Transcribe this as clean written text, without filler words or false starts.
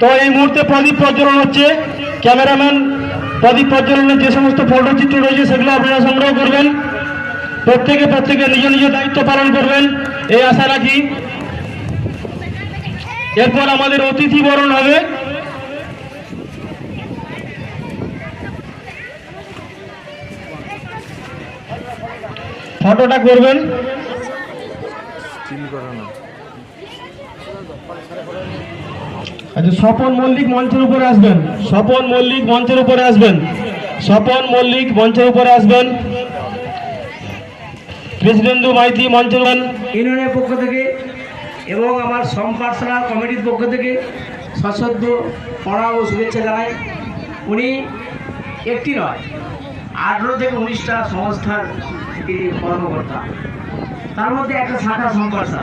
তো এই মুহূর্তে প্রদীপ প্রজ্বলন হচ্ছে। ক্যামেরাম্যান প্রদীপ প্রজ্বলনের যে সমস্ত ফটোচিত্র রয়েছে সেগুলো আপনারা সংগ্রহ করবেন। প্রত্যেকে নিজ নিজ দায়িত্ব পালন করবেন এই আশা রাখি। এরপর আমাদের অতিথি বরণ হবে। ফটোটা করবেন। আচ্ছা, স্বপন মল্লিক মঞ্চের উপরে আসবেন। স্বপন মল্লিক মঞ্চের উপরে আসবেন। স্বপন মল্লিক মঞ্চের উপরে আসবেন। কৃষ্ণেন্দু মাইতি মঞ্চের ইউনিয়নের পক্ষ থেকে এবং আমার সম্পার্সোনাল কমিটির পক্ষ থেকে সশ্রদ্ধ প্রণাম ও শুভেচ্ছা জানাই। উনি একটি নয় 18 থেকে 19টা সংস্থার কর্মকর্তা, তার মধ্যে একটা শাখা সম্পার্সা।